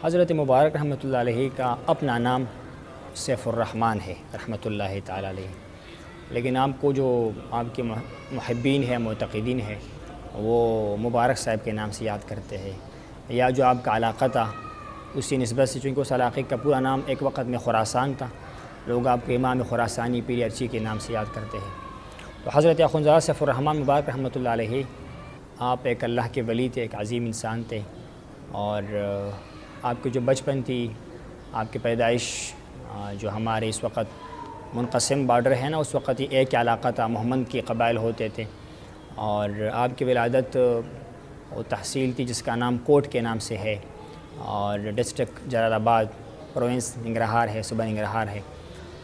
حضرت مبارک رحمۃ اللہ علیہ کا اپنا نام سیف الرحمن ہے رحمۃ اللہ تعالی علیہ، لیکن آپ کو جو آپ کے محبین ہیں، معتقدین ہیں، وہ مبارک صاحب کے نام سے یاد کرتے ہیں، یا جو آپ کا علاقہ تھا اسی نسبت سے، چونکہ اس علاقے کا پورا نام ایک وقت میں خراسان تھا، لوگ آپ کو امام خراسانی پیر ارچی کے نام سے یاد کرتے ہیں۔ تو حضرت اخوندزادہ سیف الرحمن مبارک رحمۃ اللہ علیہ آپ ایک اللہ کے ولی تھے، ایک عظیم انسان تھے، اور آپ کی جو بچپن تھی، آپ کی پیدائش جو ہمارے اس وقت منقسم بارڈر ہے نا، اس وقت ہی ایک علاقہ تھا، محمد کے قبائل ہوتے تھے، اور آپ کی ولادت وہ تحصیل تھی جس کا نام کوٹ کے نام سے ہے، اور ڈسٹرکٹ جلال آباد، پروونس ننگرہار ہے، صوبہ ننگرہار ہے،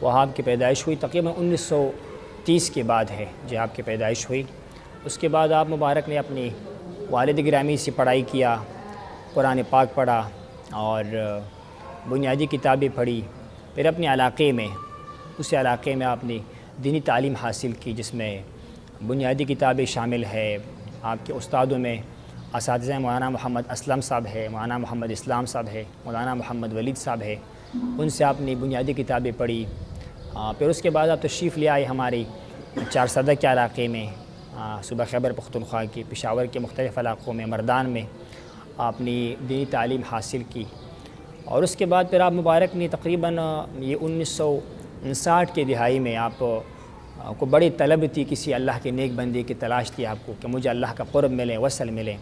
وہاں آپ کی پیدائش ہوئی۔ تقریباً 1930 کے بعد ہے جو آپ کی پیدائش ہوئی۔ اس کے بعد آپ مبارک نے اپنی والد گرامی سے پڑھائی کیا، قرآن پاک پڑھا اور بنیادی کتابیں پڑھی، پھر اپنے علاقے میں، اس علاقے میں آپ نے دینی تعلیم حاصل کی، جس میں بنیادی کتابیں شامل ہے۔ آپ کے استادوں میں اساتذہ مولانا محمد اسلم صاحب ہے، مولانا محمد اسلام صاحب ہے، مولانا محمد ولید صاحب ہے، ان سے آپ نے بنیادی کتابیں پڑھی۔ پھر اس کے بعد آپ تشریف لے آئے ہماری چارسدہ کے علاقے میں، صوبہ خیبر پختونخوا کے، پشاور کے مختلف علاقوں میں، مردان میں آپ نے دینی تعلیم حاصل کی، اور اس کے بعد پھر آپ مبارک نے تقریباً یہ 1959 کے دہائی میں آپ کو بڑی طلب تھی، کسی اللہ کے نیک بندے کی تلاش تھی آپ کو کہ مجھے اللہ کا قرب ملے، وصل ملے،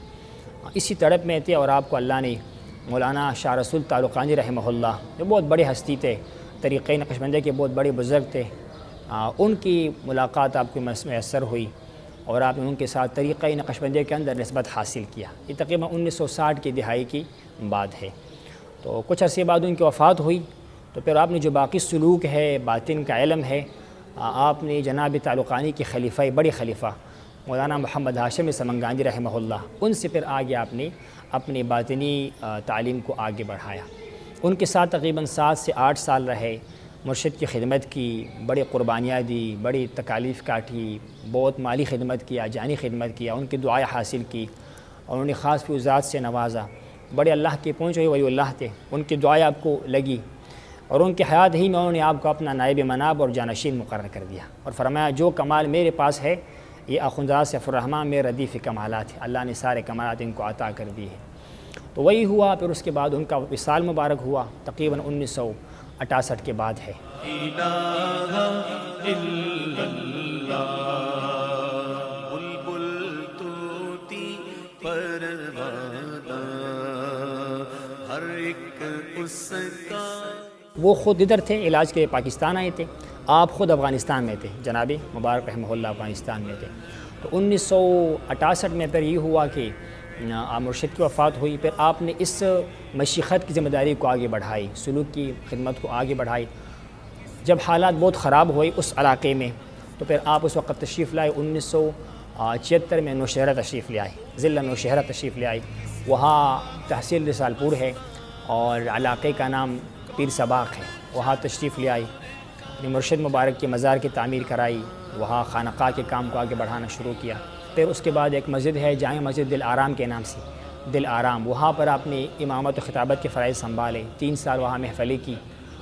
اسی تڑپ میں تھے، اور آپ کو اللہ نے مولانا شاہ رسول تعلقانی رحمہ اللہ، جو بہت بڑے ہستی تھے، طریقہ نقشبندی کے بہت بڑے بزرگ تھے، ان کی ملاقات آپ کو میسر ہوئی، اور آپ نے ان کے ساتھ طریقہ نقشبندی کے اندر نسبت حاصل کیا۔ یہ تقریباً 1960 کی دہائی کی بات ہے۔ تو کچھ عرصے بعد ان کی وفات ہوئی، تو پھر آپ نے جو باقی سلوک ہے، باطن کا علم ہے، آپ نے جناب تعلقانی کے خلیفہ، بڑے خلیفہ مولانا محمد ہاشم سمنگانی رحمہ اللہ، ان سے پھر آگے آپ نے اپنی باطنی تعلیم کو آگے بڑھایا۔ ان کے ساتھ تقریباً 7 سے 8 سال رہے، مرشد کی خدمت کی، بڑی قربانیاں دی، بڑی تکالیف کاٹی، بہت مالی خدمت کیا، جانی خدمت کیا، ان کی دعائیں حاصل کی، اور انہیں خاص فیوزات سے نوازا۔ بڑے اللہ کے پہنچے ہوئے ولی اللہ تھے، ان کی دعائیں آپ کو لگی، اور ان کے حیات ہی میں انہوں نے آپ کو اپنا نائب مناب اور جانشین مقرر کر دیا، اور فرمایا جو کمال میرے پاس ہے یہ اخوندزادہ سیف الرحمن میں ردیف کمالات ہے، اللہ نے سارے کمالات ان کو عطا کر دیے ہیں۔ تو وہی ہوا، پھر اس کے بعد ان کا وصال مبارک ہوا، تقریباً 1968 کے بعد ہے۔ وہ خود ادھر تھے، علاج کے لیے پاکستان آئے تھے، آپ خود افغانستان میں تھے، جناب مبارک رحمہ اللہ افغانستان میں تھے۔ تو 1968 میں پھر یہ ہوا کہ مرشد کی وفات ہوئی، پھر آپ نے اس مشیخت کی ذمہ داری کو آگے بڑھائی، سلوک کی خدمت کو آگے بڑھائی۔ جب حالات بہت خراب ہوئے اس علاقے میں، تو پھر آپ اس وقت تشریف لائے، 1976 میں نوشہرہ تشریف لے آئے، ضلع نوشہرہ تشریف لے آئے، وہاں تحصیل رسال پور ہے، اور علاقے کا نام پیر سباق ہے، وہاں تشریف لے آئی، اپنے مرشد مبارک کی مزار کی تعمیر کرائی، وہاں خانقاہ کے کام کو آگے بڑھانا شروع کیا۔ پھر اس کے بعد ایک مسجد ہے جامع مسجد دل آرام کے نام سے، دل آرام، وہاں پر آپ نے امامت و خطابت کے فرائض سنبھالے، 3 سال وہاں محفلی کی،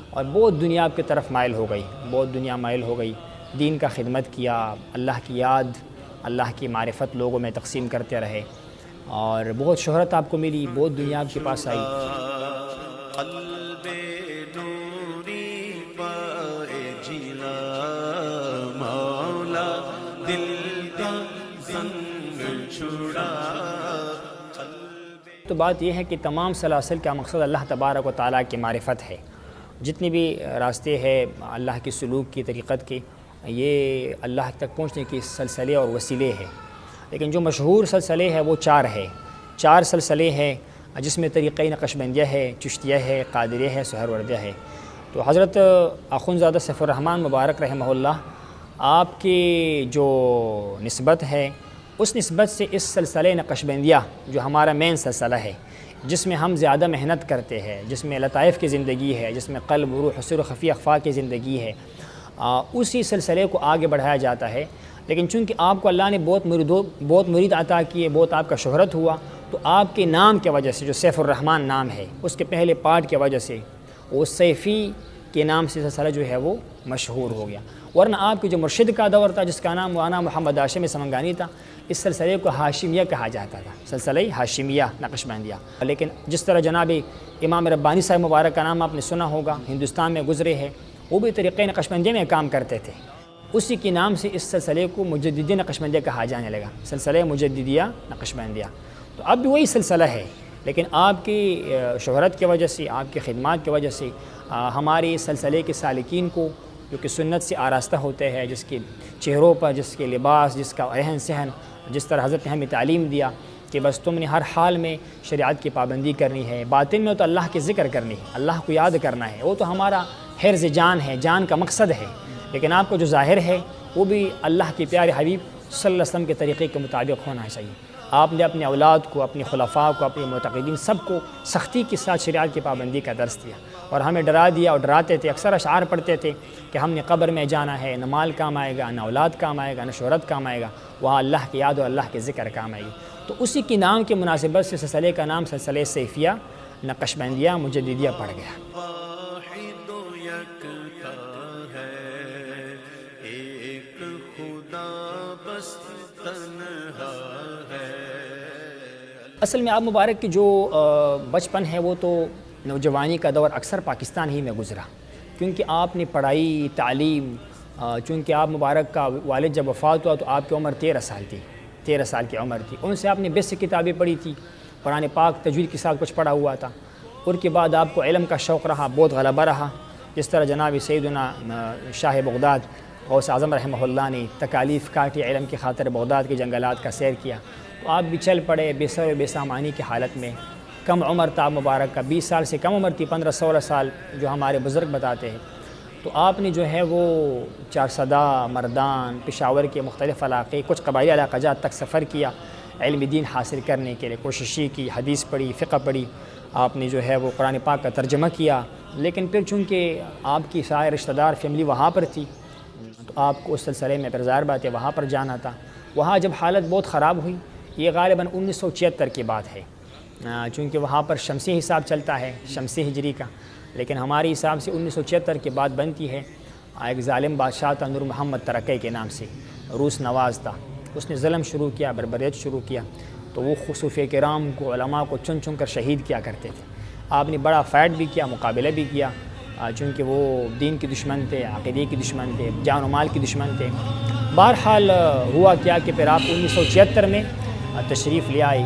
اور بہت دنیا آپ کی طرف مائل ہو گئی، بہت دنیا مائل ہو گئی، دین کا خدمت کیا، اللہ کی یاد، اللہ کی معرفت لوگوں میں تقسیم کرتے رہے، اور بہت شہرت آپ کو ملی، بہت دنیا آپ کے پاس آئی۔ تو بات یہ ہے کہ تمام سلاسل کا مقصد اللہ تبارک و تعالیٰ کی معرفت ہے، جتنی بھی راستے ہیں اللہ کی سلوک کی، طریقت کی، یہ اللہ تک پہنچنے کی سلسلے اور وسیلے ہیں، لیکن جو مشہور سلسلے ہیں وہ 4 ہے، 4 سلسلے ہیں، جس میں طریقہ نقشبندیہ ہے، چشتیہ ہے، قادریہ ہے، سہروردیہ ہے۔ تو حضرت اخوندزادہ سیف الرحمن مبارک رحمہ اللہ آپ کی جو نسبت ہے، اس نسبت سے اس سلسلے نقشبندیہ جو ہمارا مین سلسلہ ہے، جس میں ہم زیادہ محنت کرتے ہیں، جس میں لطائف کی زندگی ہے، جس میں قلب، روح، سر و خفی اخفاء کی زندگی ہے، اسی سلسلے کو آگے بڑھایا جاتا ہے۔ لیکن چونکہ آپ کو اللہ نے بہت مرید عطا کیے، بہت آپ کا شہرت ہوا، تو آپ کے نام کی وجہ سے جو سیف الرحمن نام ہے اس کے پہلے پارٹ کی وجہ سے وہ سیفی کے نام سے سلسلہ جو ہے وہ مشہور ہو گیا، ورنہ آپ کے جو مرشد کا دور تھا جس کا نام مولانا محمد ہاشم سمنگانی تھا، اس سلسلے کو ہاشمیہ کہا جاتا تھا، سلسلہ ہاشمیہ نقشبندیہ۔ لیکن جس طرح جناب امام ربانی صاحب مبارک کا نام آپ نے سنا ہوگا، ہندوستان میں گزرے ہیں، وہ بھی طریقے نقشبندیہ میں کام کرتے تھے، اسی کے نام سے اس سلسلے کو مجددی نقشبندیہ کہا جانے لگا، سلسلہ مجددیہ نقشبندیہ۔ تو اب بھی وہی سلسلہ ہے، لیکن آپ کی شہرت کی وجہ سے، آپ کی خدمات کی وجہ سے ہمارے سلسلے کے سالکین کو جو کہ سنت سے آراستہ ہوتے ہیں، جس کے چہروں پر، جس کے لباس، جس کا رہن سہن، جس طرح حضرت نے ہمیں تعلیم دیا کہ بس تم نے ہر حال میں شریعت کی پابندی کرنی ہے، باطن میں تو اللہ کے ذکر کرنی ہے، اللہ کو یاد کرنا ہے، وہ تو ہمارا حرز جان ہے، جان کا مقصد ہے، لیکن آپ کو جو ظاہر ہے وہ بھی اللہ کے پیارے حبیب صلی اللہ علیہ وسلم کے طریقے کے مطابق ہونا چاہیے۔ آپ نے اپنے اولاد کو، اپنے خلفاء کو، اپنے معتقدین سب کو سختی کے ساتھ شریعت کی پابندی کا درس دیا اور ہمیں ڈرا دیا اور ڈراتے تھے، اکثر اشعار پڑھتے تھے کہ ہم نے قبر میں جانا ہے، نہ مال کام آئے گا، نہ اولاد کام آئے گا، نہ شہرت کام آئے گا، وہاں اللہ کی یاد اور اللہ کے ذکر کام آئے گی۔ تو اسی کے نام کے مناسبت سے سلسلے کا نام سلسلہ سیفیہ نقشبندیہ مجددیہ پڑ گیا۔ اصل میں آپ مبارک کی جو بچپن ہے وہ تو نوجوانی کا دور اکثر پاکستان ہی میں گزرا، کیونکہ آپ نے پڑھائی، تعلیم، چونکہ آپ مبارک کا والد جب وفات ہوا تو آپ کی عمر 13 سال تھی، 13 سال کی عمر تھی، ان سے آپ نے 20 کتابیں پڑھی تھی، قرآن پاک تجوید کے ساتھ کچھ پڑھا ہوا تھا، اور کے بعد آپ کو علم کا شوق رہا، بہت غلبہ رہا، جس طرح جناب سیدنا شاہ بغداد غوث اعظم رحمہ اللہ نے تکالیف کاٹی علم کی خاطر بغداد کے جنگلات کا سیر کیا، تو آپ بھی چل پڑے بے سر و بے سامانی کی حالت میں۔ کم عمر تھا مبارک کا، 20 سال سے کم عمر تھی، 15-16 سال جو ہمارے بزرگ بتاتے ہیں۔ تو آپ نے جو ہے وہ چارسدا، مردان، پشاور کے مختلف علاقے، کچھ قبائلی علاقہ جات تک سفر کیا، علم دین حاصل کرنے کے لیے کوشش کی، حدیث پڑھی، فقہ پڑھی، آپ نے جو ہے وہ قرآن پاک کا ترجمہ کیا، لیکن پھر چونکہ آپ کی سارے رشتہ دار فیملی وہاں پر تھی تو آپ کو اس سلسلے میں پھر ظاہر بات ہے وہاں پر جانا تھا۔ وہاں جب حالت بہت خراب ہوئی، یہ غالباً 1976 کی بات ہے، چونکہ وہاں پر شمسی حساب چلتا ہے، شمسی ہجری کا، لیکن ہمارے حساب سے 1976 کے بعد بنتی ہے۔ ایک ظالم بادشاہ تھا نور محمد ترکی کے نام سے، روس نواز تھا، اس نے ظلم شروع کیا، بربریت شروع کیا، تو وہ صوفیہ کرام کو، علماء کو چن چن کر شہید کیا کرتے تھے۔ آپ نے بڑا فائٹ بھی کیا، مقابلہ بھی کیا، چونکہ وہ دین کے دشمن تھے، عقیدے کے دشمن تھے، جان و مال کے دشمن تھے۔ بہرحال ہوا کیا کہ پھر آپ 1976 میں تشریف لے آئے،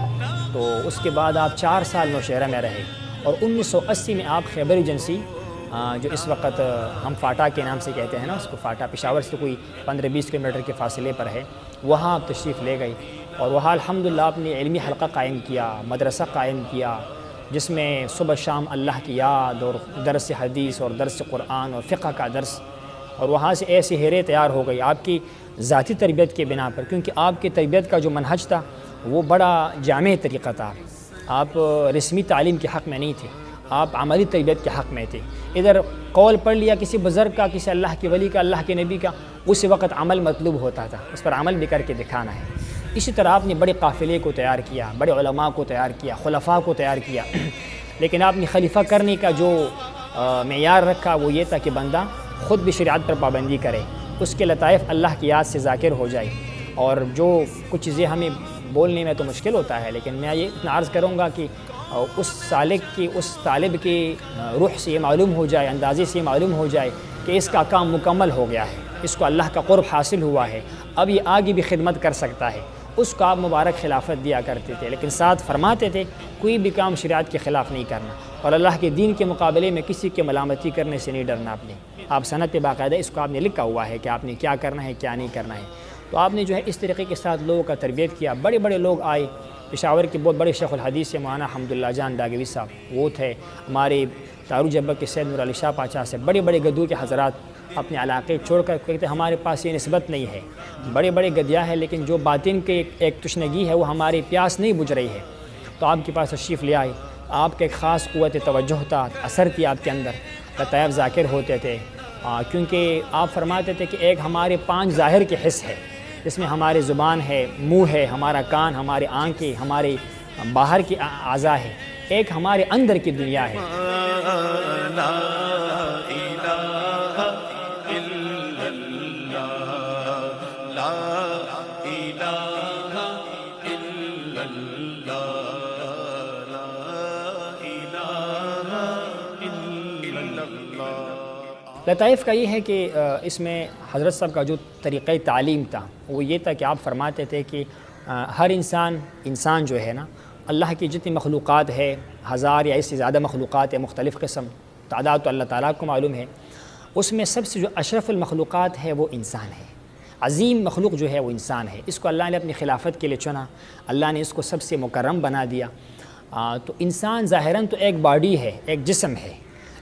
تو اس کے بعد آپ 4 سال نوشہرہ میں رہے، اور 1980 میں آپ خیبر ایجنسی، جو اس وقت ہم فاٹا کے نام سے کہتے ہیں نا اس کو، فاٹا پشاور سے کوئی 15-20 کلومیٹر کے فاصلے پر ہے، وہاں آپ تشریف لے گئے، اور وہاں الحمدللہ آپ نے علمی حلقہ قائم کیا، مدرسہ قائم کیا، جس میں صبح شام اللہ کی یاد اور درس حدیث اور درس قرآن اور فقہ کا درس، اور وہاں سے ایسی ہیرے تیار ہو گئی آپ کی ذاتی تربیت کے بنا پر، کیونکہ آپ کی تربیت کا جو منہج تھا وہ بڑا جامع طریقہ تھا، آپ رسمی تعلیم کے حق میں نہیں تھے، آپ عملی تربیت کے حق میں تھے۔ ادھر قول پڑھ لیا کسی بزرگ کا، کسی اللہ کے ولی کا، اللہ کے نبی کا، اس وقت عمل مطلوب ہوتا تھا، اس پر عمل بھی کر کے دکھانا ہے۔ اسی طرح آپ نے بڑے قافلے کو تیار کیا، بڑے علماء کو تیار کیا، خلفاء کو تیار کیا، لیکن آپ نے خلیفہ کرنے کا جو معیار رکھا وہ یہ تھا کہ بندہ خود بھی شریعت پر پابندی کرے، اس کے لطائف اللہ کی یاد سے ذاکر ہو جائے، اور جو کچھ چیزیں ہمیں بولنے میں تو مشکل ہوتا ہے، لیکن میں یہ اتنا عرض کروں گا کہ اس سالک کی، اس طالب کی روح سے یہ معلوم ہو جائے، اندازے سے یہ معلوم ہو جائے کہ اس کا کام مکمل ہو گیا ہے، اس کو اللہ کا قرب حاصل ہوا ہے، اب یہ آگے بھی خدمت کر سکتا ہے، اس کو آپ مبارک خلافت دیا کرتے تھے، لیکن ساتھ فرماتے تھے کوئی بھی کام شریعت کے خلاف نہیں کرنا، اور اللہ کے دین کے مقابلے میں کسی کے ملامتی کرنے سے نہیں ڈرنا۔ آپ سند پہ باقاعدہ اس کو آپ نے لکھا ہوا ہے کہ آپ نے کیا کرنا ہے، کیا نہیں کرنا ہے۔ تو آپ نے جو ہے اس طریقے کے ساتھ لوگوں کا تربیت کیا، بڑے بڑے لوگ آئے، پشاور کے بہت بڑے شیخ الحدیث سے مولانا حمداللہ جان ڈاگوی صاحب وہ تھے، ہمارے دارو جبہ کے سید نور علی شاہ پاچا سے، بڑے بڑے گدو کے حضرات اپنے علاقے چھوڑ کر کہتے ہمارے پاس یہ نسبت نہیں ہے، بڑے بڑے گدیا ہے، لیکن جو باطن کے ایک تشنگی ہے وہ ہماری پیاس نہیں بجھ رہی ہے، تو آپ کے پاس تشریف لے آئے۔ آپ کے ایک خاص قوت توجہ تھا، اثر تھی آپ کے اندر، لطائف ذاکر ہوتے تھے، کیونکہ آپ فرماتے تھے کہ ایک ہمارے 5 ظاہر کے حص ہے، جس میں ہماری زبان ہے، منہ ہے، ہمارا کان، ہمارے آنکھیں، ہمارے باہر کی اعضاء ہے، ایک ہمارے اندر کی دنیا ہے۔ لطائف کا یہ ہے کہ اس میں حضرت صاحب کا جو طریقہ تعلیم تھا وہ یہ تھا کہ آپ فرماتے تھے کہ ہر انسان جو ہے نا، اللہ کی جتنی مخلوقات ہے، 1000 یا اس سے زیادہ مخلوقات ہے، مختلف قسم، تعداد تو اللہ تعالیٰ کو معلوم ہے، اس میں سب سے جو اشرف المخلوقات ہے وہ انسان ہے، عظیم مخلوق جو ہے وہ انسان ہے۔ اس کو اللہ نے اپنی خلافت کے لیے چنا، اللہ نے اس کو سب سے مکرم بنا دیا۔ تو انسان ظاہراً تو ایک باڈی ہے، ایک جسم ہے،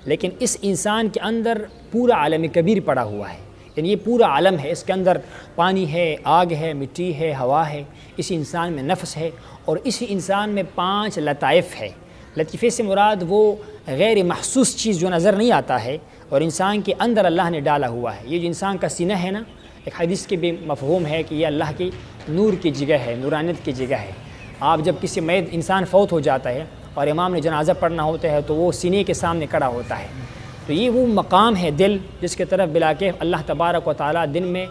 لیکن اس انسان کے اندر پورا عالم کبیر پڑا ہوا ہے، یعنی یہ پورا عالم ہے، اس کے اندر پانی ہے، آگ ہے، مٹی ہے، ہوا ہے، اس انسان میں نفس ہے، اور اسی انسان میں 5 لطائف ہے۔ لطیفے سے مراد وہ غیر محسوس چیز جو نظر نہیں آتا ہے اور انسان کے اندر اللہ نے ڈالا ہوا ہے۔ یہ جو انسان کا سینہ ہے نا، ایک حدیث کے بھی مفہوم ہے کہ یہ اللہ کی نور کی جگہ ہے، نورانیت کی جگہ ہے۔ آپ جب کسی میت انسان فوت ہو جاتا ہے اور امام نے جنازہ پڑھنا ہوتا ہے تو وہ سینے کے سامنے کھڑا ہوتا ہے، تو یہ وہ مقام ہے دل جس کی طرف بلا کے اللہ تبارک و تعالیٰ دن میں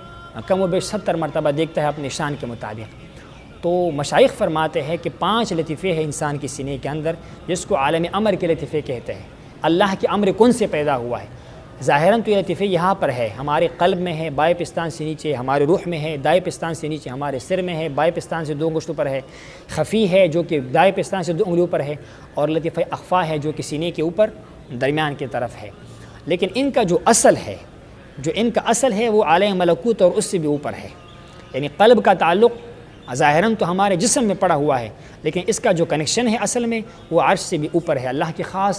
کم و بیش 70 مرتبہ دیکھتا ہے اپنے شان کے مطابق۔ تو مشائخ فرماتے ہیں کہ 5 لطیفے ہیں انسان کی سینے کے اندر، جس کو عالم امر کے لطیفے کہتے ہیں۔ اللہ کے امر کن سے پیدا ہوا ہے۔ ظاہراً تو یہ لطیفے یہاں پر ہے، ہمارے قلب میں ہے، بائیں پستان سے نیچے، ہمارے روح میں ہے، دائیں پستان سے نیچے، ہمارے سر میں ہے، بائیں پستان سے 2 انگشتوں پر ہے، خفی ہے جو کہ دائیں پستان سے 2 انگلیوں پر ہے، اور لطیفہ اخفا ہے جو کہ سینے کے اوپر درمیان کی طرف ہے۔ لیکن ان کا جو اصل ہے وہ عالم ملکوت اور اس سے بھی اوپر ہے، یعنی قلب کا تعلق ظاہراً تو ہمارے جسم میں پڑا ہوا ہے، لیکن اس کا جو کنیکشن ہے اصل میں وہ عرش سے بھی اوپر ہے۔ اللہ کی خاص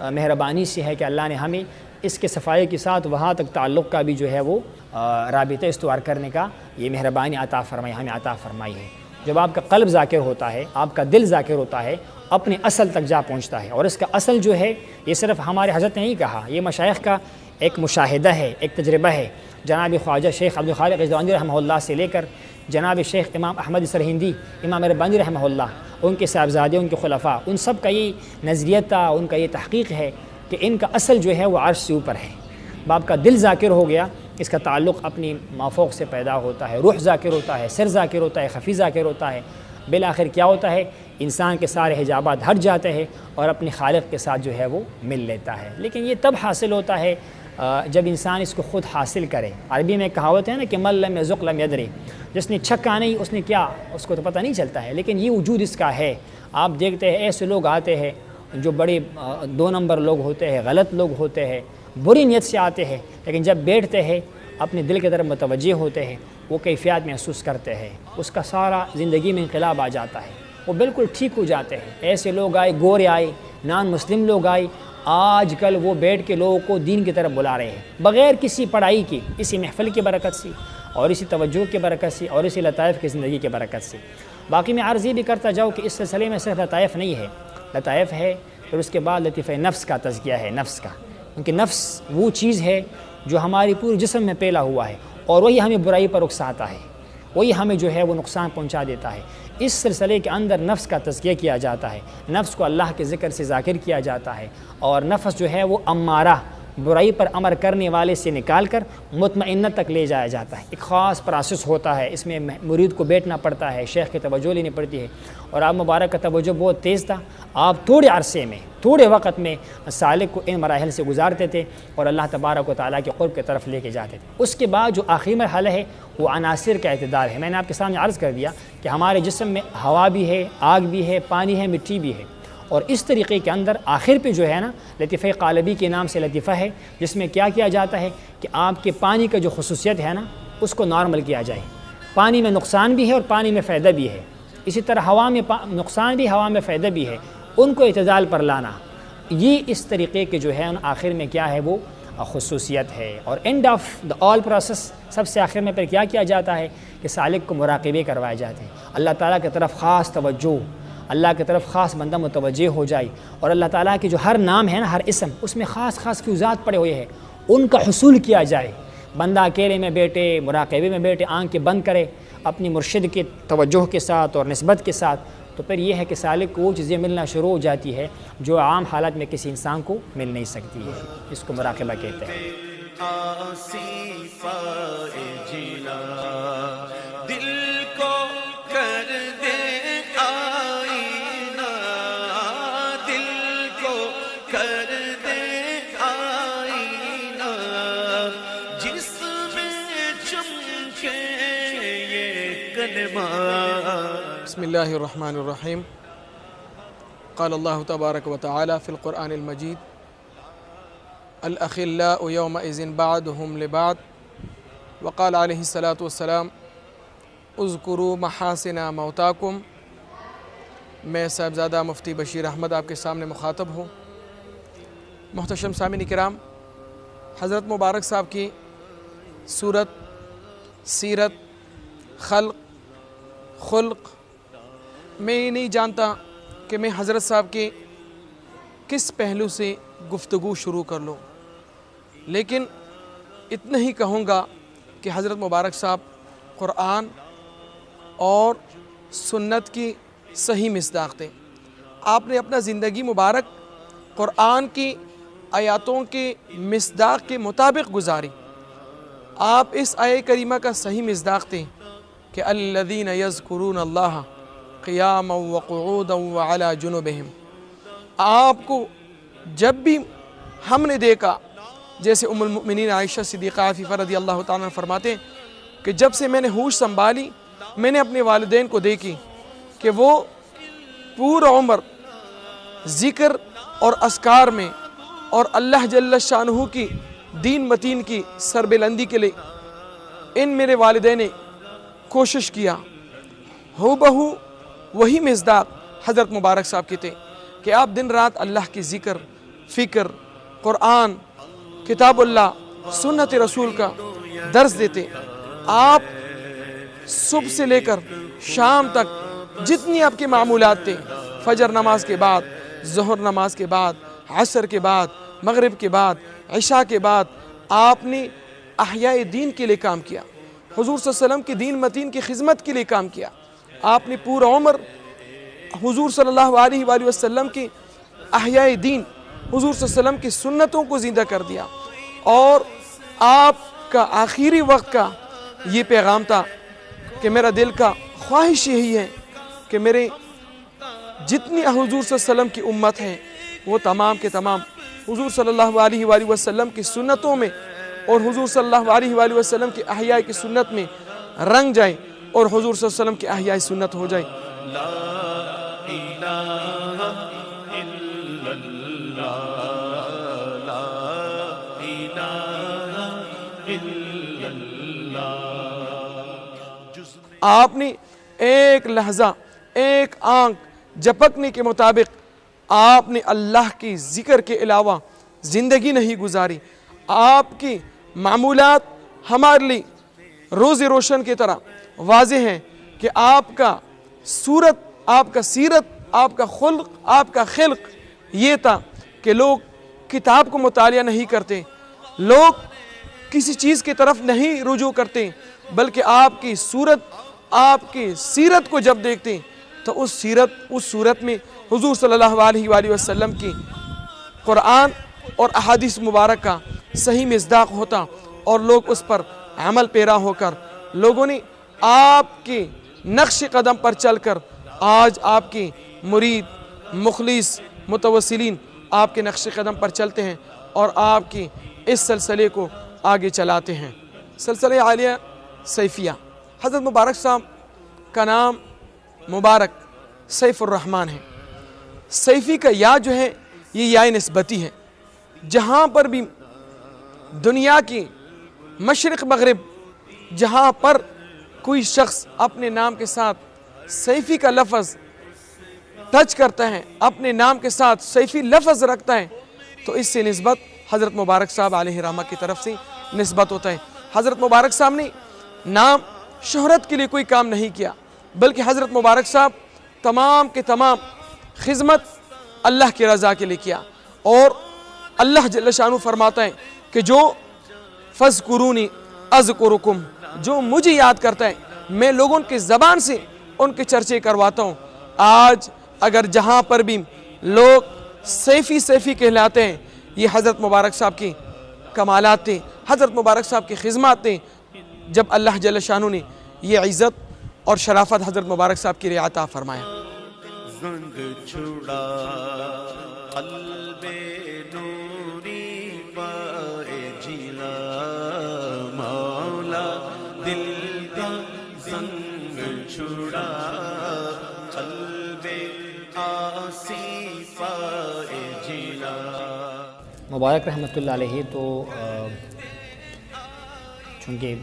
مہربانی سے ہے کہ اللہ نے ہمیں اس کے صفائی کے ساتھ وہاں تک تعلق کا بھی جو ہے وہ رابطہ استوار کرنے کا یہ مہربانی عطا فرمائی، ہمیں عطا فرمائی ہے۔ جب آپ کا قلب ذاکر ہوتا ہے، آپ کا دل ذاکر ہوتا ہے، اپنے اصل تک جا پہنچتا ہے، اور اس کا اصل جو ہے یہ صرف ہمارے حضرت نے نہیں کہا، یہ مشائخ کا ایک مشاہدہ ہے، ایک تجربہ ہے۔ جناب خواجہ شیخ عبد الخالق غزنوی رحمہ اللہ سے لے کر جناب شیخ امام احمد سرہندی، امام ربانی رحمہ اللہ، ان کے صاحبزادے، ان کے خلفاء، ان سب کا یہ نظریہ تھا، ان کا یہ تحقیق ہے کہ ان کا اصل جو ہے وہ عرش سے اوپر ہے۔ باپ کا دل ذاکر ہو گیا، اس کا تعلق اپنی مافوق سے پیدا ہوتا ہے، روح ذاکر ہوتا ہے، سر ذاکر ہوتا ہے، خفی ذاکر ہوتا ہے، بالآخر کیا ہوتا ہے؟ انسان کے سارے حجابات ہٹ جاتے ہیں اور اپنے خالق کے ساتھ جو ہے وہ مل لیتا ہے۔ لیکن یہ تب حاصل ہوتا ہے جب انسان اس کو خود حاصل کرے۔ عربی میں کہاوت ہے نا کہ من لم یذق لم یدری، جس نے چھکا نہیں اس نے کیا، اس کو تو پتہ نہیں چلتا ہے، لیکن یہ وجود اس کا ہے۔ آپ دیکھتے ہیں ایسے لوگ آتے ہیں جو بڑے 2 نمبر لوگ ہوتے ہیں، غلط لوگ ہوتے ہیں، بری نیت سے آتے ہیں، لیکن جب بیٹھتے ہیں اپنے دل کی طرف متوجہ ہوتے ہیں، وہ کیفیات محسوس کرتے ہیں، اس کا سارا زندگی میں انقلاب آ جاتا ہے، وہ بالکل ٹھیک ہو جاتے ہیں۔ ایسے لوگ آئے، گورے آئے، نان مسلم لوگ آئے، آج کل وہ بیٹھ کے لوگوں کو دین کی طرف بلا رہے ہیں بغیر کسی پڑھائی کی، اسی محفل کی برکت سے اور اسی توجہ کی برکت سے اور اسی لطائف کی زندگی کی برکت سے۔ باقی میں عرض یہ بھی کرتا جاؤں کہ اس سلسلے میں صرف لطائف نہیں ہے، لطائف ہے، پھر اس کے بعد لطیفہ نفس کا تزکیہ ہے، نفس کا، کیونکہ نفس وہ چیز ہے جو ہماری پورے جسم میں پھیلا ہوا ہے اور وہی ہمیں برائی پر اکساتا ہے، وہی ہمیں جو ہے وہ نقصان پہنچا دیتا ہے۔ اس سلسلے کے اندر نفس کا تزکیہ کیا جاتا ہے، نفس کو اللہ کے ذکر سے ذاکر کیا جاتا ہے، اور نفس جو ہے وہ امارہ، برائی پر امر کرنے والے سے نکال کر مطمئنت تک لے جایا جاتا ہے۔ ایک خاص پروسیس ہوتا ہے، اس میں مرید کو بیٹھنا پڑتا ہے، شیخ کی توجہ لینی پڑتی ہے، اور آپ مبارک کا توجہ بہت تیز تھا، آپ تھوڑے عرصے میں، تھوڑے وقت میں سالک کو ان مراحل سے گزارتے تھے اور اللہ تبارک و تعالیٰ کے قرب کی طرف لے کے جاتے تھے۔ اس کے بعد جو آخری مرحلہ ہے وہ عناصر کا اعتدال ہے۔ میں نے آپ کے سامنے عرض کر دیا کہ ہمارے جسم میں ہوا بھی ہے، آگ بھی ہے، پانی ہے، مٹی بھی ہے، اور اس طریقے کے اندر آخر پہ جو ہے نا لطیفہ قالبی کے نام سے لطیفہ ہے، جس میں کیا کیا جاتا ہے کہ آپ کے پانی کا جو خصوصیت ہے نا اس کو نارمل کیا جائے۔ پانی میں نقصان بھی ہے اور پانی میں فائدہ بھی ہے، اسی طرح ہوا میں نقصان بھی، ہوا میں فائدہ بھی ہے، ان کو اعتدال پر لانا، یہ اس طریقے کے جو ہے آخر میں کیا ہے وہ خصوصیت ہے۔ اور end of the all process, سب سے آخر میں پھر کیا جاتا ہے کہ سالک کو مراقبے کروائے جاتے ہیں، اللہ تعالیٰ کی طرف خاص توجہ، اللہ کی طرف خاص بندہ متوجہ ہو جائے، اور اللہ تعالیٰ کے جو ہر نام ہے نا، ہر اسم، اس میں خاص فیوزات پڑے ہوئے ہیں، ان کا حصول کیا جائے۔ بندہ اکیلے میں بیٹھے، مراقبے میں بیٹھے، آنکھیں بند کرے، اپنی مرشد کی توجہ کے ساتھ اور نسبت کے ساتھ تو پھر یہ ہے کہ سالک کو وہ چیزیں ملنا شروع ہو جاتی ہے جو عام حالات میں کسی انسان کو مل نہیں سکتی ہے. اس کو مراقبہ کہتے ہیں. دل کو کر دے آئینہ، دل کو کر دے آئینہ، جس میں چمکے یہ کلمہ. بسم اللہ الرحمن الرحیم. قال اللہ تبارک و تعالی فی القرآن المجید: الاخلاء یومئذ بعضهم لبعض. وقال علیہ الصلاۃ والسلام: اذکروا محاسن موتاکم. میں صاحبزادہ مفتی بشیر احمد آپ کے سامنے مخاطب ہوں. محتشم سامعین کرام، حضرت مبارک صاحب کی صورت، سیرت، خلق، خلق، میں یہ نہیں جانتا کہ میں حضرت صاحب کے کس پہلو سے گفتگو شروع کر لوں، لیکن اتنا ہی کہوں گا کہ حضرت مبارک صاحب قرآن اور سنت کی صحیح مصداق تھے. آپ نے اپنا زندگی مبارک قرآن کی آیاتوں کے مصداق کے مطابق گزاری. آپ اس آیہ کریمہ کا صحیح مصداق تھے کہ الذین یذکرون اللہ قیاما وقعودا وعلی جنوبہم. آپ کو جب بھی ہم نے دیکھا، جیسے ام المؤمنین عائشہ صدیقہ عفیفہ رضی اللہ تعالیٰ عنہ فرماتے ہیں کہ جب سے میں نے ہوش سنبھالی، میں نے اپنے والدین کو دیکھی کہ وہ پورا عمر ذکر اور اذکار میں اور اللہ جل شانہ کی دین متین کی سربلندی کے لیے ان میرے والدین نے کوشش کیا. ہو بہو وہی مصداق حضرت مبارک صاحب کے تھے کہ آپ دن رات اللہ کی ذکر، فکر، قرآن، کتاب اللہ، سنت رسول کا درس دیتے. آپ صبح سے لے کر شام تک جتنی آپ کے معمولات تھے، فجر نماز کے بعد، ظہر نماز کے بعد، عصر کے بعد، مغرب کے بعد، عشاء کے بعد، آپ نے احیاء دین کے لیے کام کیا. حضور صلی اللہ علیہ وسلم کی دین متین کی خدمت کے لیے کام کیا. آپ نے پورا عمر حضور صلی اللہ علیہ وآلہ وسلم کی احیاء دین، حضور صلی اللہ علیہ وسلم کی سنتوں کو زندہ کر دیا. اور آپ کا آخری وقت کا یہ پیغام تھا کہ میرا دل کا خواہش یہی ہے کہ میرے جتنی حضور صلی اللہ علیہ وسلم کی امت ہے وہ تمام کے تمام حضور صلی اللہ علیہ وآلہ وسلم کی سنتوں میں اور حضور صلی اللہ علیہ وآلہ وسلم کی احیاء کی سنت میں رنگ جائیں اور حضور صلی اللہ علیہ وسلم کی احیاء سنت ہو جائیں. لا الہ الا اللہ، لا الہ الا اللہ. آپ نے ایک لحظہ، ایک آنکھ جھپکنے کے مطابق آپ نے اللہ کی ذکر کے علاوہ زندگی نہیں گزاری. آپ کی معمولات ہمارے لیے روز روشن کی طرح واضح ہیں کہ آپ کا صورت، آپ کا سیرت، آپ کا خلق، آپ کا خلق یہ تھا کہ لوگ کتاب کو مطالعہ نہیں کرتے، لوگ کسی چیز کی طرف نہیں رجوع کرتے، بلکہ آپ کی صورت، آپ کی سیرت کو جب دیکھتے تو اس صورت میں حضور صلی اللہ علیہ وآلہ وسلم کی قرآن اور احادیث مبارک کا صحیح مصداق ہوتا اور لوگ اس پر عمل پیرا ہو کر لوگوں نے آپ کے نقش قدم پر چل کر آج آپ کی مرید، مخلص، متوسلین آپ کے نقش قدم پر چلتے ہیں اور آپ کی اس سلسلے کو آگے چلاتے ہیں. سلسلہ عالیہ سیفیہ. حضرت مبارک صاحب کا نام مبارک سیف الرحمن ہے. سیفی کا یا جو ہے یہ یا نسبتی ہے. جہاں پر بھی دنیا کی مشرق مغرب جہاں پر کوئی شخص اپنے نام کے ساتھ سیفی کا لفظ ٹچ کرتا ہے، اپنے نام کے ساتھ سیفی لفظ رکھتا ہے، تو اس سے نسبت حضرت مبارک صاحب علیہ رحمہ کی طرف سے نسبت ہوتا ہے. حضرت مبارک صاحب نے نام شہرت کے لیے کوئی کام نہیں کیا، بلکہ حضرت مبارک صاحب تمام کے تمام خدمت اللہ کی رضا کے لیے کیا. اور اللہ جل شانہ فرماتا ہے کہ جو فَاذْكُرُونِي أَذْكُرُكُمْ، جو مجھے یاد کرتا ہے میں لوگوں کی زبان سے ان کے چرچے کرواتا ہوں. آج اگر جہاں پر بھی لوگ سیفی کہلاتے ہیں، یہ حضرت مبارک صاحب کی کمالات تھیں، حضرت مبارک صاحب کی خدمات تھیں، جب اللہ جل شانہ نے یہ عزت اور شرافت حضرت مبارک صاحب کے لیے عطا فرمایا۔ زنگ چھڑا قلب نوری پائے جینا، مولا دل کا زنگ چھڑا قلب آسی پائے جینا۔ مبارک رحمۃ اللہ علیہ تو چونکہ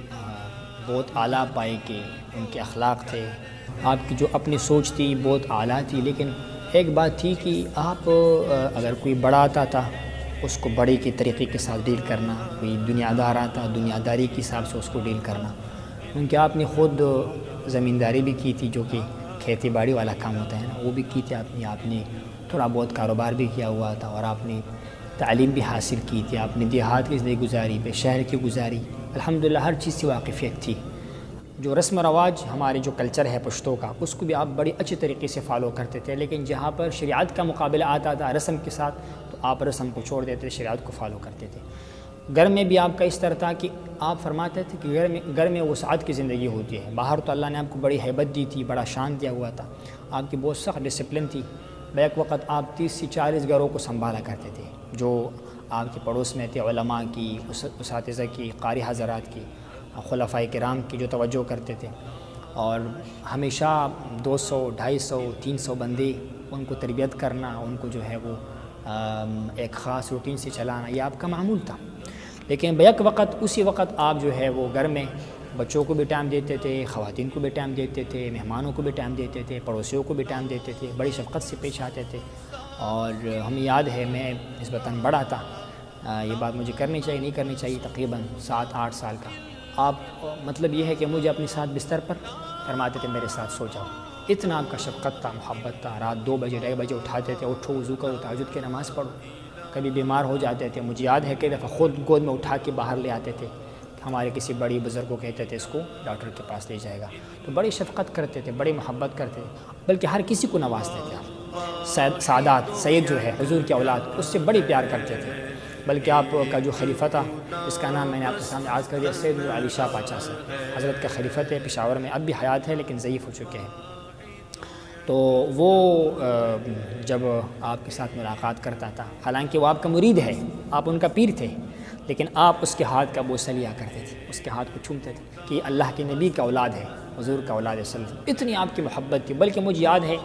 بہت اعلیٰ پائے کے ان کے اخلاق تھے، آپ کی جو اپنی سوچ تھی بہت اعلیٰ تھی، لیکن ایک بات تھی کہ آپ اگر کوئی بڑا آتا تھا اس کو بڑے کے طریقے کے ساتھ ڈیل کرنا، کوئی دنیا دار آتا دنیا داری کے حساب سے اس کو ڈیل کرنا، کیونکہ آپ نے خود زمینداری بھی کی تھی جو کہ کھیتی باڑی والا کام ہوتا ہے نا، وہ بھی کی تھی آپ نے تھوڑا بہت کاروبار بھی کیا ہوا تھا، اور آپ نے تعلیم بھی حاصل کی تھی، آپ نے دیہات کی زندگی گزاری، پہ شہر کی گزاری، الحمدللہ ہر چیز سے واقفیت تھی۔ جو رسم و رواج ہمارے جو کلچر ہے پشتوں کا، اس کو بھی آپ بڑی اچھی طریقے سے فالو کرتے تھے، لیکن جہاں پر شریعت کا مقابلہ آتا تھا رسم کے ساتھ تو آپ رسم کو چھوڑ دیتے، شریعت کو فالو کرتے تھے۔ گھر میں بھی آپ کا اس طرح تھا کہ آپ فرماتے تھے کہ گھر میں وسعت کی زندگی ہوتی ہے، باہر تو اللہ نے آپ کو بڑی ہیبت دی تھی، بڑا شان دیا ہوا تھا، آپ کی بہت سخت ڈسپلن تھی، بیک وقت آپ 30 سے 40 گھروں کو سنبھالا کرتے تھے، جو آپ کے پڑوس میں تھے، علماء کی، اساتذہ کی، قاری حضرات کی، خلفائے کرام کی جو توجہ کرتے تھے، اور ہمیشہ 200 250 300 بندے ان کو تربیت کرنا، ان کو جو ہے وہ ایک خاص روٹین سے چلانا، یہ آپ کا معمول تھا۔ لیکن بیک وقت اسی وقت آپ جو ہے وہ گھر میں بچوں کو بھی ٹائم دیتے تھے، خواتین کو بھی ٹائم دیتے تھے، مہمانوں کو بھی ٹائم دیتے تھے، پڑوسیوں کو بھی ٹائم دیتے تھے، بڑی شفقت سے پیش آتے تھے۔ اور ہمیں یاد ہے میں نسبتاً بڑا تھا، یہ بات مجھے کرنی چاہیے نہیں کرنی چاہیے، تقریباً 7-8 سال کا، آپ مطلب یہ ہے کہ مجھے اپنے ساتھ بستر پر فرماتے تھے میرے ساتھ سو جاؤ، اتنا آپ کا شفقت تھا، محبت تھا، رات 2 بجے 2:30 بجے اٹھاتے تھے، اٹھو وضو کرو تہجد کی نماز پڑھو، کبھی بیمار ہو جاتے تھے، مجھے یاد ہے کئی دفعہ خود گود میں اٹھا کے باہر لے آتے تھے، ہمارے کسی بڑی بزرگ کو کہتے تھے اس کو ڈاکٹر کے پاس لے جائے گا، تو بڑی شفقت کرتے تھے، بڑی محبت کرتے تھے، بلکہ ہر کسی کو نوازتے تھے آپ۔ سادات سید جو ہے حضور کی اولاد، اس سے بڑی پیار کرتے تھے، بلکہ آپ کا جو خلیفہ تھا اس کا نام میں نے آپ کے سامنے عرض کر دیا، سید علی شاہ پاچا سے، حضرت کا خلیفہ تھے، پشاور میں، اب بھی حیات ہے لیکن ضعیف ہو چکے ہیں۔ تو وہ جب آپ کے ساتھ ملاقات کرتا تھا، حالانکہ وہ آپ کا مرید ہے، آپ ان کا پیر تھے، لیکن آپ اس کے ہاتھ کا بوسہ لیا کرتے تھے، اس کے ہاتھ کو چومتے تھے کہ یہ اللہ کے نبی کا اولاد ہے، حضور کا اولاد ہے صلی اللہ علیہ وسلم، اتنی آپ کی محبت تھی۔ بلکہ مجھے یاد ہے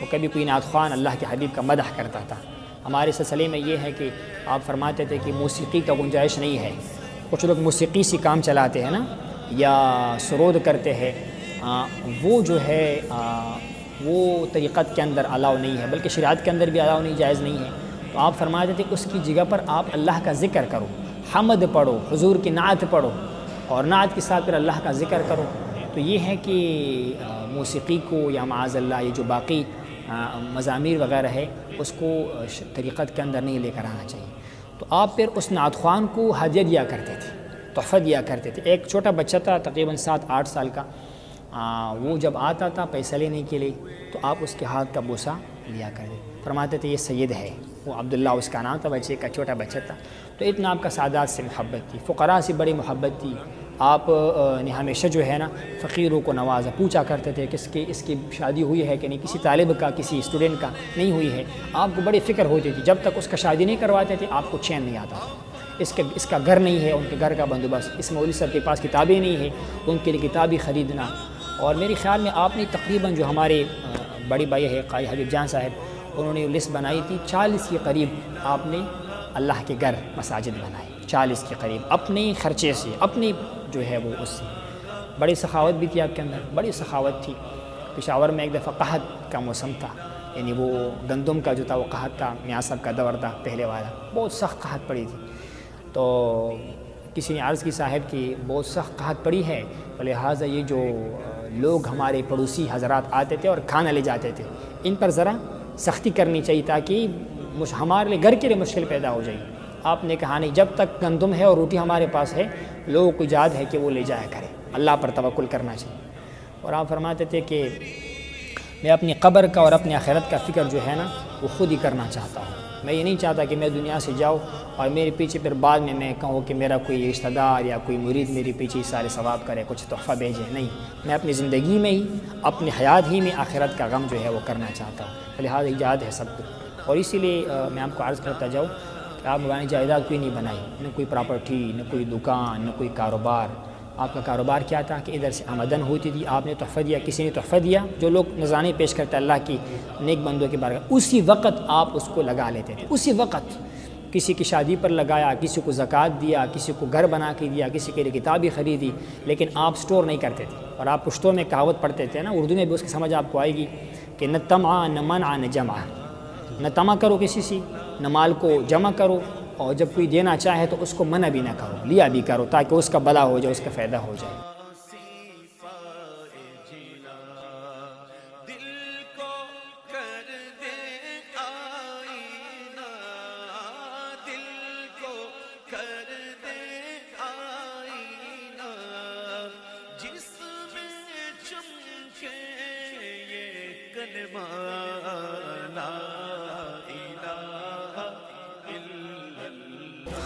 وہ کبھی کوئی نعت خوان اللہ کے حبیب کا مدح کرتا تھا، ہمارے سلسلے میں یہ ہے کہ آپ فرماتے تھے کہ موسیقی کا گنجائش نہیں ہے، کچھ لوگ موسیقی سے کام چلاتے ہیں نا، یا سرود کرتے ہیں، وہ جو ہے وہ طریقت کے اندر الاؤ نہیں ہے، بلکہ شریعت کے اندر بھی الاؤ نہیں، جائز نہیں ہے۔ تو آپ فرماتے تھے کہ اس کی جگہ پر آپ اللہ کا ذکر کرو، حمد پڑھو، حضور کی نعت پڑھو، اور نعت کے ساتھ پھر اللہ کا ذکر کرو۔ تو یہ ہے کہ موسیقی کو یا معاذ اللہ یہ جو باقی مزامیر وغیرہ ہے اس کو طریقت کے اندر نہیں لے کر آنا چاہیے۔ تو آپ پھر اس نعت خوان کو ہدیہ دیا کرتے تھے، تحفہ دیا کرتے تھے۔ ایک چھوٹا بچہ تھا تقریباً 7-8 سال کا، وہ جب آتا تھا پیسہ لینے کے لیے تو آپ اس کے ہاتھ کا بوسہ لیا کرتے، فرماتے تھے یہ سید ہے، وہ عبداللہ اس کا نام تھا، بچے کا چھوٹا بچہ تھا۔ تو اتنا آپ کا سادات سے محبت تھی، فقراء سے بڑی محبت تھی، آپ نے ہمیشہ جو ہے نا فقیروں کو نوازا، پوچھا کرتے تھے کہ اس کی شادی ہوئی ہے کہ نہیں، کسی طالب کا کسی اسٹوڈنٹ کا نہیں ہوئی ہے، آپ کو بڑی فکر ہوتی تھی، جب تک اس کا شادی نہیں کرواتے تھے آپ کو چین نہیں آتا تھا۔ اس کا گھر نہیں ہے، ان کے گھر کا بندوبست، اس مولوی صاحب کے پاس کتابیں نہیں ہیں، ان کے لیے کتابیں خریدنا۔ اور میرے خیال میں آپ نے تقریباً جو ہمارے بڑی بھائی ہے قاری حبیب جان صاحب، انہوں نے لسٹ بنائی تھی 40 کے قریب آپ نے اللہ کے گھر مساجد بنائے، 40 کے قریب اپنے خرچے سے، اپنی جو ہے وہ اس سے۔ بڑی سخاوت بھی تھی آپ کے اندر، بڑی سخاوت تھی۔ پشاور میں ایک دفعہ قحط کا موسم تھا، یعنی وہ گندم کا جو تھا وہ قحط تھا، میاں صاحب کا دور تھا پہلے والا، بہت سخت قحط پڑی تھی۔ تو کسی نے عرض کی صاحب کہ بہت سخت قحط پڑی ہے، لہٰذا یہ جو لوگ ہمارے پڑوسی حضرات آتے تھے اور کھانا لے جاتے تھے، ان پر ذرا سختی کرنی چاہیے تاکہ ہمارے لیے گھر کے لیے مشکل پیدا ہو جائے۔ آپ نے کہا نہیں، جب تک گندم ہے اور روٹی ہمارے پاس ہے لوگوں کو یاد ہے کہ وہ لے جایا کرے، اللہ پر توکل کرنا چاہیے۔ اور آپ فرماتے تھے کہ میں اپنی قبر کا اور اپنی آخرت کا فکر جو ہے نا وہ خود ہی کرنا چاہتا ہوں۔ میں یہ نہیں چاہتا کہ میں دنیا سے جاؤں اور میرے پیچھے پھر بعد میں کہوں کہ میرا کوئی رشتہ دار یا کوئی مرید میرے پیچھے سارے ثواب کرے، کچھ تحفہ بھیجے۔ نہیں، میں اپنی زندگی میں ہی، اپنی حیات ہی میں آخرت کا غم جو ہے وہ کرنا چاہتا ہوں، لہٰذا ایجاد ہے سب کچھ۔ اور اسی لیے میں آپ کو عرض کرتا جاؤں کہ آپ نے جائیداد کوئی نہیں بنائی، نہ کوئی پراپرٹی، نہ کوئی دکان، نہ کوئی کاروبار۔ آپ کا کاروبار کیا تھا کہ ادھر سے آمدن ہوتی تھی، آپ نے تحفہ دیا، کسی نے تحفہ دیا، جو لوگ نذرانے پیش کرتے اللہ کی نیک بندوں کے بارے میں، اسی وقت آپ اس کو لگا لیتے تھے، اسی وقت کسی کی شادی پر لگایا، کسی کو زکوٰۃ دیا، کسی کو گھر بنا کے دیا، کسی کے لیے کتابیں خریدی، لیکن آپ سٹور نہیں کرتے تھے۔ اور آپ پشتوں میں کہاوت پڑھتے تھے نا، اردو میں بھی اس کی سمجھ آپ کو آئے گی کہ نہ طمع نہ منع نہ جمع، نہ طمع کرو کسی سے، نہ مال کو جمع کرو، اور جب کوئی دینا چاہے تو اس کو منع بھی نہ کرو، لیا بھی کرو تاکہ اس کا بھلا ہو جائے، اس کا فائدہ ہو جائے۔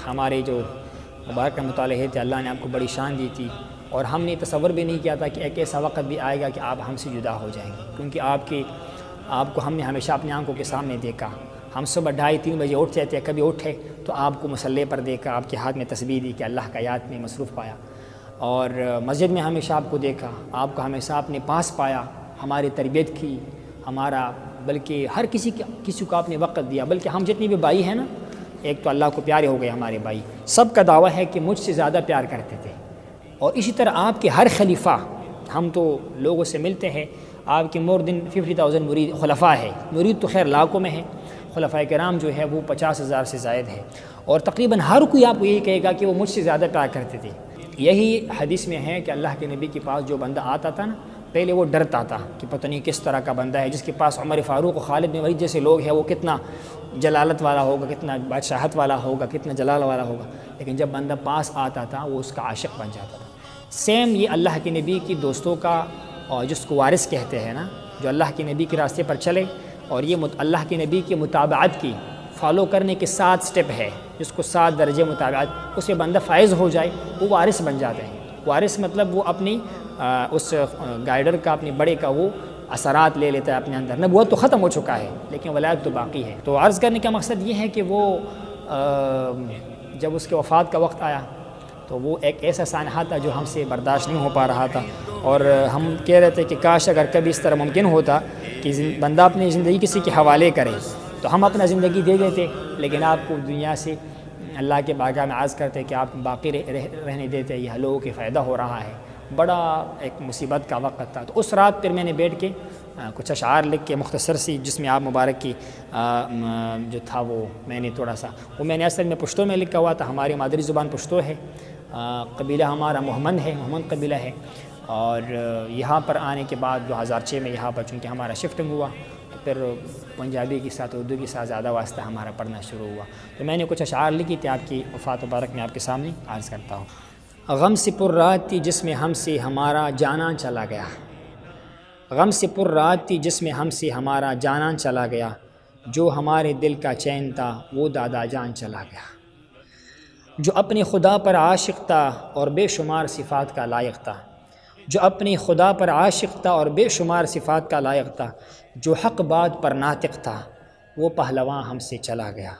ہمارے جو مبارک مطالعے تھے، اللہ نے آپ کو بڑی شان دی تھی، اور ہم نے تصور بھی نہیں کیا تھا کہ ایک ایسا وقت بھی آئے گا کہ آپ ہم سے جدا ہو جائیں گے، کیونکہ آپ کو ہم نے ہمیشہ اپنی آنکھوں کے سامنے دیکھا۔ ہم صبح 2:30-3 بجے اٹھتے تھے، کبھی اٹھے تو آپ کو مصلی پر دیکھا، آپ کے ہاتھ میں تسبیح دی کہ اللہ کا یاد میں مصروف پایا، اور مسجد میں ہمیشہ آپ کو دیکھا، آپ کو ہمیشہ اپنے پاس پایا، ہماری تربیت کی، ہمارا بلکہ ہر کسی کو آپ نے وقت دیا، بلکہ ہم جتنے بھی بھائی ہیں نا، ایک تو اللہ کو پیارے ہو گئے ہمارے بھائی، سب کا دعویٰ ہے کہ مجھ سے زیادہ پیار کرتے تھے۔ اور اسی طرح آپ کے ہر خلیفہ، ہم تو لوگوں سے ملتے ہیں، آپ کے more than 50,000 مرید خلفاء ہے، مرید تو خیر لاکھوں میں ہے، خلفاء کرام جو ہے وہ 50,000 سے زائد ہے، اور تقریباً ہر کوئی آپ کو یہی کہے گا کہ وہ مجھ سے زیادہ پیار کرتے تھے۔ یہی حدیث میں ہے کہ اللہ کے نبی کے پاس جو بندہ آتا تھا نا، پہلے وہ ڈرتا تھا کہ پتہ نہیں کس طرح کا بندہ ہے، جس کے پاس عمر فاروق و خالد بن ولید جیسے لوگ ہیں، وہ کتنا جلالت والا ہوگا، کتنا بادشاہت والا ہوگا، کتنا جلال والا ہوگا، لیکن جب بندہ پاس آتا تھا وہ اس کا عاشق بن جاتا تھا۔ سیم یہ اللہ کے نبی کی دوستوں کا، اور جس کو وارث کہتے ہیں نا، جو اللہ کے نبی کے راستے پر چلے اور یہ اللہ کے نبی کی متابعت کی، فالو کرنے کے 7 سٹیپ ہے، جس کو 7 درجے متابعت، اس میں بندہ فائز ہو جائے، وہ وارث بن جاتے ہیں۔ وارث مطلب وہ اپنی اس گائیڈر کا، اپنے بڑے کا وہ اثرات لے لیتا ہے اپنے اندر۔ نبوت تو ختم ہو چکا ہے لیکن ولایت تو باقی ہے۔ تو عرض کرنے کا مقصد یہ ہے کہ وہ جب اس کے وفات کا وقت آیا تو وہ ایک ایسا سانحہ تھا جو ہم سے برداشت نہیں ہو پا رہا تھا، اور ہم کہہ رہے تھے کہ کاش اگر کبھی اس طرح ممکن ہوتا کہ بندہ اپنی زندگی کسی کے حوالے کرے تو ہم اپنا زندگی دے دیتے، لیکن آپ کو دنیا سے اللہ کے بارگاہ میں عرض کرتے کہ آپ باقی رہنے دیتے، یہ لوگوں کے فائدہ ہو رہا ہے۔ بڑا ایک مصیبت کا وقت تھا۔ تو اس رات پھر میں نے بیٹھ کے کچھ اشعار لکھ کے مختصر سی، جس میں آپ مبارک کی جو تھا وہ میں نے تھوڑا سا، وہ میں نے اصل میں پشتو میں لکھا ہوا تھا، ہماری مادری زبان پشتو ہے، قبیلہ ہمارا محمد ہے، محمد قبیلہ ہے، اور یہاں پر آنے کے بعد 2006 میں یہاں پر چونکہ ہمارا شفٹنگ ہوا تو پھر پنجابی کے ساتھ اردو کے ساتھ زیادہ واسطہ ہمارا پڑھنا شروع ہوا، تو میں نے کچھ اشعار لکھی تھی آپ کی وفات مبارک میں آپ کے سامنے عرض کرتا ہوں۔ غم سے پر رات تھی جس میں ہم سے ہمارا جانا چلا گیا، غم سے پر رات تھی جس میں ہم سے ہمارا جانا چلا گیا، جو ہمارے دل کا چین تھا وہ دادا جان چلا گیا، جو اپنے خدا پر عاشق تھا اور بے شمار صفات کا لائق تھا، جو اپنے خدا پر عاشق تھا اور بے شمار صفات کا لائق تھا، جو حق بات پر ناطق تھا وہ پہلواں ہم سے چلا گیا،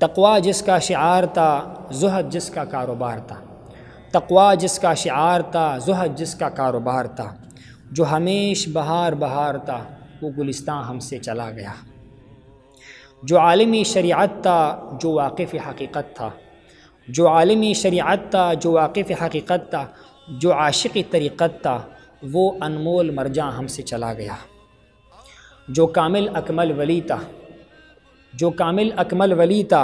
تقوی جس کا شعار تھا زہد جس کا کاروبار تھا، تقوی جس کا شعار تھا زہد جس کا کاروبار تھا، جو ہمیش بہار بہار تھا وہ گلستان ہم سے چلا گیا، جو عالمی شریعت تھا جو واقف حقیقت تھا، جو عالمی شریعت تھا جو واقف حقیقت تھا، جو عاشقی طریقت تھا وہ انمول مرجاں ہم سے چلا گیا، جو کامل اکمل ولی تھا، جو کامل اکمل ولی تھا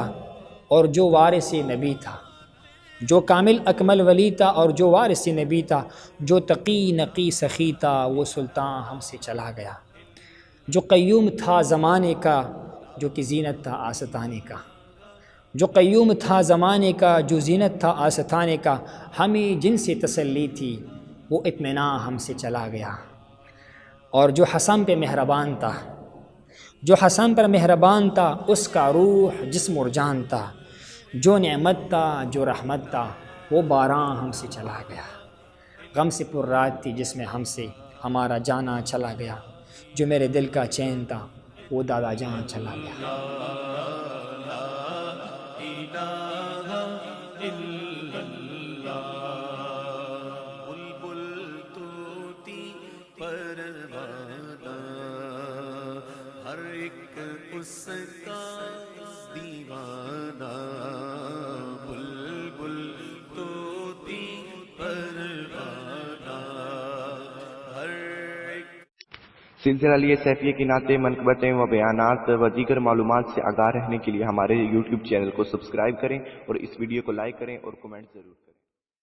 اور جو وارث نبی تھا، جو کامل اکمل ولی تھا اور جو وارث نبی تھا، جو تقی نقی سخی تھا وہ سلطان ہم سے چلا گیا، جو قیوم تھا زمانے کا جو کہ زینت تھا آستانے کا، جو قیوم تھا زمانے کا جو زینت تھا آستانے کا، ہمیں جن سے تسلی تھی وہ اطمینان ہم سے چلا گیا، اور جو حسن پہ مہربان تھا، جو حسن پر مہربان تھا، اس کا روح جسم اور جان تھا، جو نعمت تھا، جو رحمت تھا، وہ باران ہم سے چلا گیا۔ غم سے پر رات تھی جس میں ہم سے ہمارا جانا چلا گیا، جو میرے دل کا چین تھا وہ دادا جان چلا گیا۔ ہر ایک اس کا دیوانہ، بلبل طوطی پروانہ، ہر ایک۔ سلسلہ لیے سیفیہ کی نعتیں، منقبتیں و بیانات و دیگر معلومات سے آگاہ رہنے کے لیے ہمارے YouTube چینل کو سبسکرائب کریں اور اس ویڈیو کو لائک کریں اور کمنٹ ضرور کریں۔